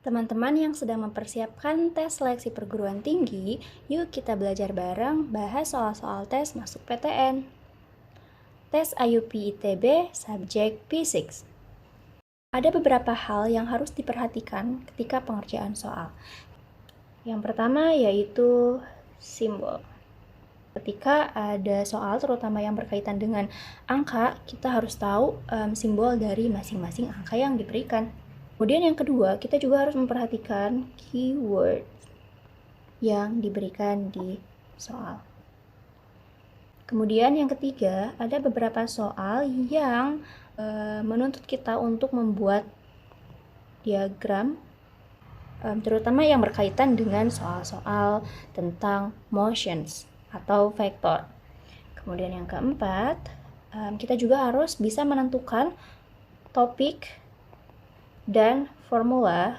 Teman-teman yang sedang mempersiapkan tes seleksi perguruan tinggi, yuk kita belajar bareng bahas soal-soal tes masuk PTN. Tes IUP ITB, subjek P6. Ada beberapa hal yang harus diperhatikan ketika pengerjaan soal. Yang pertama yaitu simbol. Ketika ada soal terutama yang berkaitan dengan angka, kita harus tahu simbol dari masing-masing angka yang diberikan. Kemudian yang kedua, kita juga harus memperhatikan keyword yang diberikan di soal. Kemudian yang ketiga, ada beberapa soal yang menuntut kita untuk membuat diagram, terutama yang berkaitan dengan soal-soal tentang motions atau vektor. Kemudian yang keempat, kita juga harus bisa menentukan topik dan formula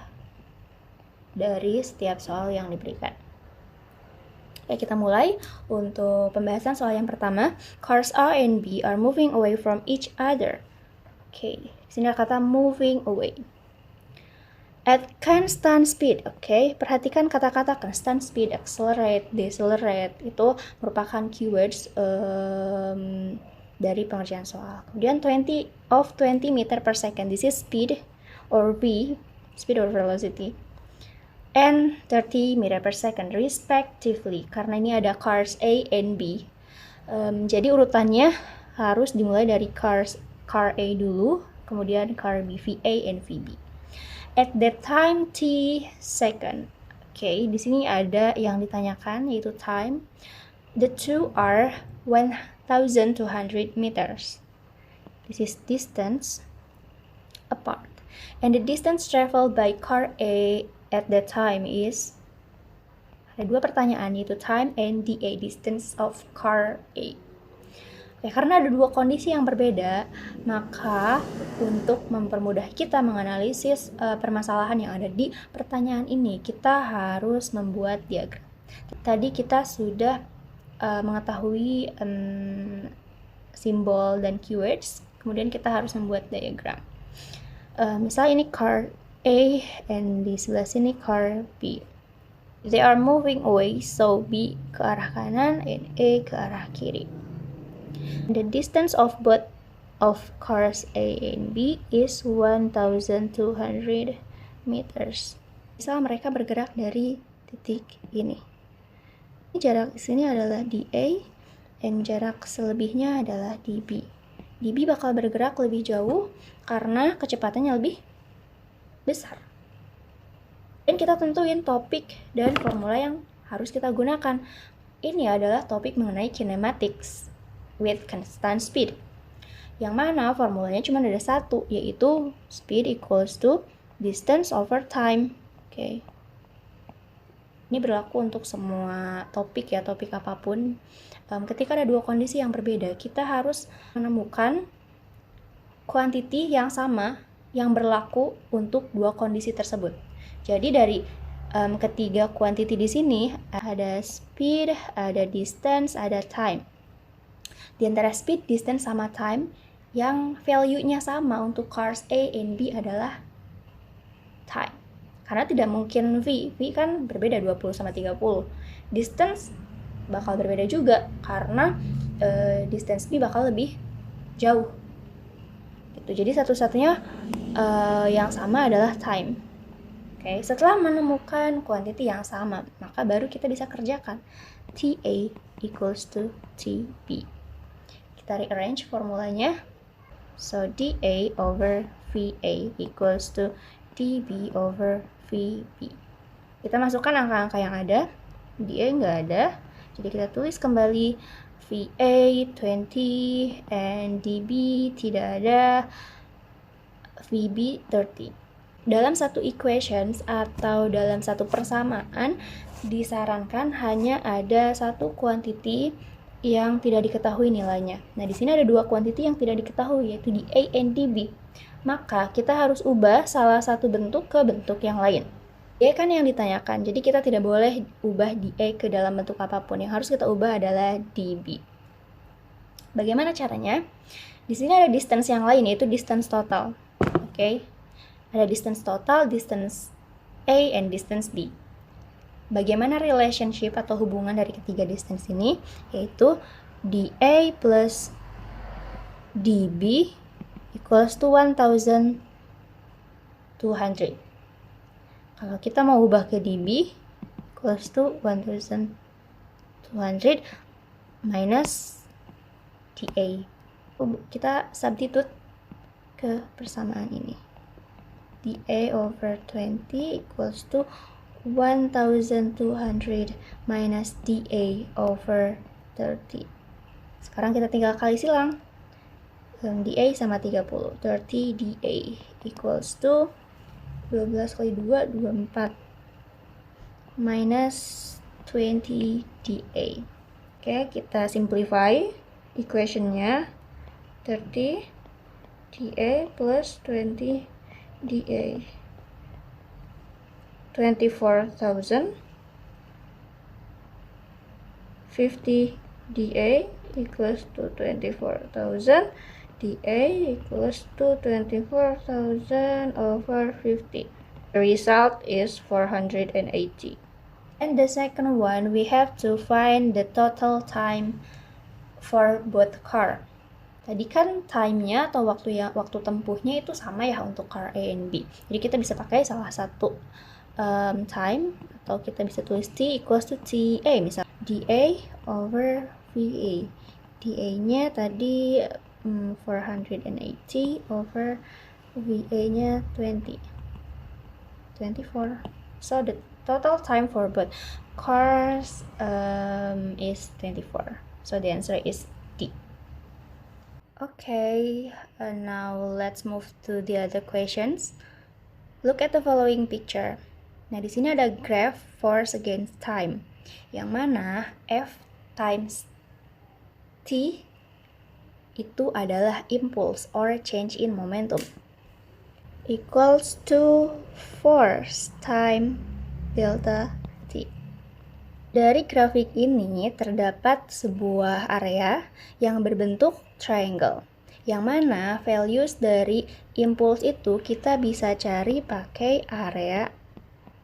dari setiap soal yang diberikan. Oke, kita mulai. Untuk pembahasan soal yang pertama, cars A and B are moving away from each other. Oke, di sini ada kata moving away. At constant speed, oke, perhatikan kata-kata constant speed, accelerate, decelerate, itu merupakan keywords dari pengerjaan soal. Kemudian 20 meter per second, this is speed or V, speed or velocity, and 30 meter per second respectively, karena ini ada cars A and B. Jadi urutannya harus dimulai dari car A dulu, kemudian car B, VA and VB. At that time T second. Oke, di sini ada yang ditanyakan yaitu time. The two are 1,200 meters. This is distance apart. And the distance traveled by car A at that time is, ada dua pertanyaan yaitu time and DA, distance of car A. Oke, karena ada dua kondisi yang berbeda, maka untuk mempermudah kita menganalisis permasalahan yang ada di pertanyaan ini, kita harus membuat diagram. Tadi kita sudah mengetahui simbol dan keywords, kemudian kita harus membuat diagram. Misalnya ini car A and di sebelah sini car B. They are moving away, so B ke arah kanan and A ke arah kiri. The distance of both of cars A and B is 1,200 meters. Misal mereka bergerak dari titik ini. Jarak di sini adalah DA dan jarak selebihnya adalah DB. DB bakal bergerak lebih jauh karena kecepatannya lebih besar. Dan kita tentuin topik dan formula yang harus kita gunakan. Ini adalah topik mengenai kinematics with constant speed. Yang mana formulanya cuma ada satu, yaitu speed equals to distance over time. Oke. Ini berlaku untuk semua topik ya, topik apapun. Ketika ada dua kondisi yang berbeda, kita harus menemukan kuantiti yang sama yang berlaku untuk dua kondisi tersebut. Jadi dari ketiga kuantiti di sini ada speed, ada distance, ada time. Di antara speed, distance, sama time, yang value-nya sama untuk cars A and B adalah time. Karena tidak mungkin V kan berbeda 20 sama 30. Distance bakal berbeda juga karena distance B bakal lebih jauh. Gitu. Jadi satu-satunya yang sama adalah time. Oke, setelah menemukan kuantiti yang sama, maka baru kita bisa kerjakan TA equals to TB. Kita rearrange formulanya. So DA over VA equals to DB over VB. Kita masukkan angka-angka yang ada. DA nggak ada, jadi kita tulis kembali VA 20 and DB tidak ada, VB 30. Dalam satu equations atau dalam satu persamaan disarankan hanya ada satu kuantiti yang tidak diketahui nilainya. Nah, di sini ada dua kuantiti yang tidak diketahui, yaitu di A and di B. Maka kita harus ubah salah satu bentuk ke bentuk yang lain. D kan yang ditanyakan, jadi kita tidak boleh ubah di A ke dalam bentuk apapun. Yang harus kita ubah adalah di B. Bagaimana caranya? Di sini ada distance yang lain, yaitu distance total. Oke. Ada distance total, distance A and distance B. Bagaimana relationship atau hubungan dari ketiga distance ini? Yaitu dA plus dB equals to 1200. Kalau kita mau ubah ke dB equals to 1200 minus dA. Kita substitute ke persamaan ini. dA over 20 equals to 1200 minus dA over 30. Sekarang kita tinggal kali silang. dA sama 30. 30 dA equals to 12 kali 2, 24. Minus 20 dA. Oke, kita simplify equationnya. 30 dA plus 20 dA. 24,000. 50 dA equals to 24,000. dA equals to 24,000 over 50. The result is 480. And the second one, we have to find the total time for both car. Tadi kan time-nya atau waktu tempuhnya itu sama ya untuk car A and B. Jadi kita bisa pakai salah satu time, atau kita bisa tulis T equals to TA, misal dA over VA. dA-nya tadi 480 over VA-nya 24. So the total time for both cars is 24. So the answer is D. Okay, now let's move to the other questions. Look at the following picture. Nah, di sini ada graph force against time, yang mana F times T itu adalah impulse or change in momentum, equals to force time delta T. Dari grafik ini terdapat sebuah area yang berbentuk triangle, yang mana values dari impulse itu kita bisa cari pakai area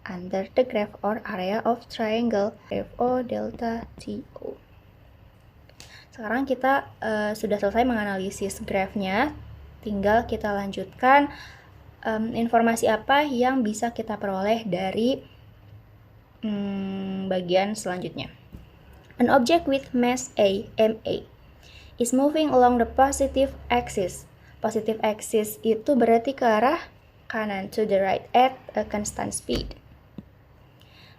under the graph or area of triangle, FO delta TO. Sekarang kita sudah selesai menganalisis grafnya, tinggal kita lanjutkan informasi apa yang bisa kita peroleh dari bagian selanjutnya. An object with mass A, MA, is moving along the positive axis. Positive axis itu berarti ke arah kanan, to the right, at a constant speed.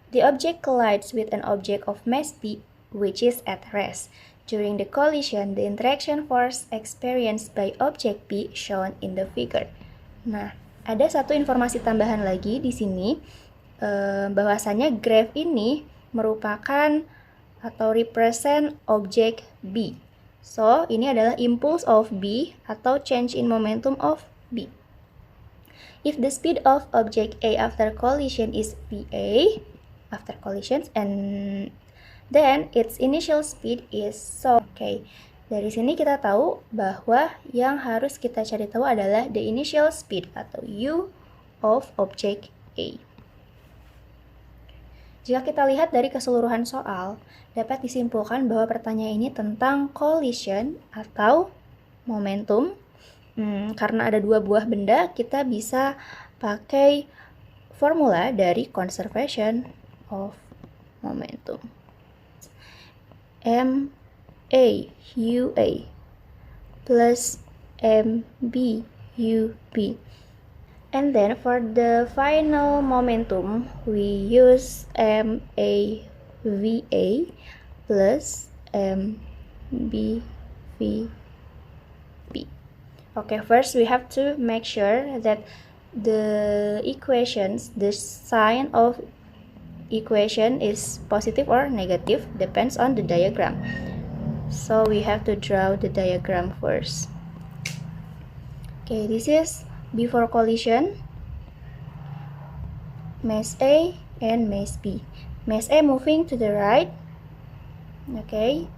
The object collides with an object of mass B, which is at rest. During the collision, the interaction force experienced by object B shown in the figure. Nah, ada satu informasi tambahan lagi di sini, bahwasanya graph ini merupakan atau represent object B. So, ini adalah impulse of B atau change in momentum of B. If the speed of object A after collision is VA, after collisions, and then its initial speed is so. Okay, dari sini kita tahu bahwa yang harus kita cari tahu adalah the initial speed atau U of object A. Jika kita lihat dari keseluruhan soal, dapat disimpulkan bahwa pertanyaan ini tentang collision atau momentum. Karena ada dua buah benda, kita bisa pakai formula dari conservation of momentum. MA UA plus MB UB. And then for the final momentum, we use MA VA plus MB VB. Okay, first we have to make sure that the equations, the sign of equation is positive or negative, depends on the diagram. So we have to draw the diagram first. Okay, this is before collision, mass A and mass B. Mass A moving to the right, okay,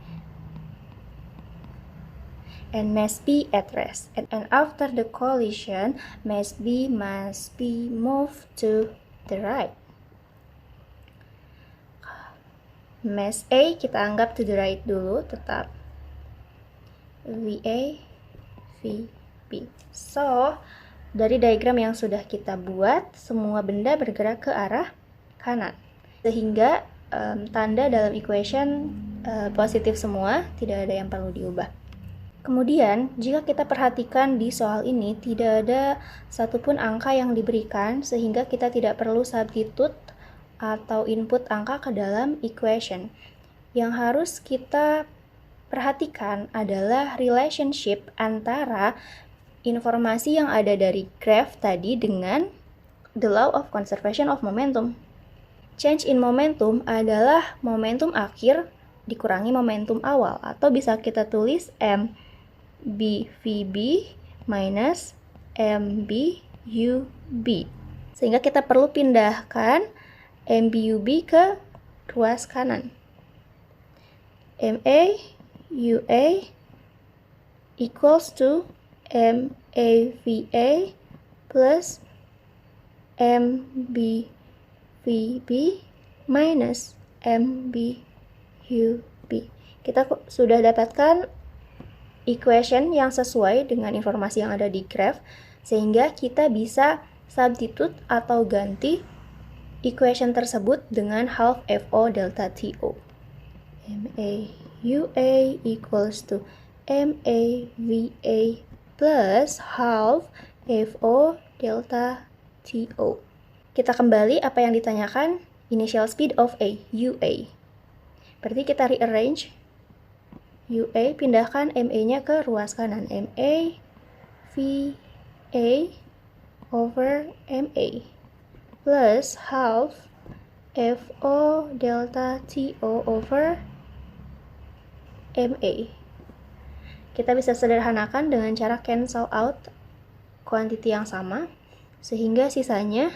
and mass B at rest. And after the collision, mass B must be moved to the right. Mass A kita anggap to the right dulu, tetap VA, VB. So, dari diagram yang sudah kita buat, semua benda bergerak ke arah kanan. Sehingga tanda dalam equation positif semua, tidak ada yang perlu diubah. Kemudian, jika kita perhatikan di soal ini, tidak ada satupun angka yang diberikan, sehingga kita tidak perlu substitute atau input angka ke dalam equation. Yang harus kita perhatikan adalah relationship antara informasi yang ada dari graph tadi dengan the law of conservation of momentum. Change in momentum adalah momentum akhir dikurangi momentum awal, atau bisa kita tulis MBVB minus MBUB. Sehingga kita perlu pindahkan MBUB ke ruas kanan. MAUA equals to MAVA plus MBVB minus MBUB. Kita sudah dapatkan equation yang sesuai dengan informasi yang ada di graph, sehingga kita bisa substitute atau ganti equation tersebut dengan half FO delta TO. MAUA equals to MAVA plus half FO delta TO. Kita kembali apa yang ditanyakan, initial speed of A, UA. Berarti kita rearrange UA, pindahkan MA-nya ke ruas kanan. MA VA over MA plus half FO delta TO over MA. Kita bisa sederhanakan dengan cara cancel out quantity yang sama, sehingga sisanya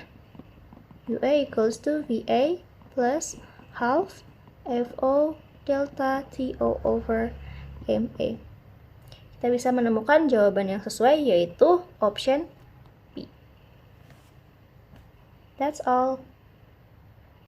UA equals to VA plus half FO delta TO over MA. Kita bisa menemukan jawaban yang sesuai, yaitu option B. That's all.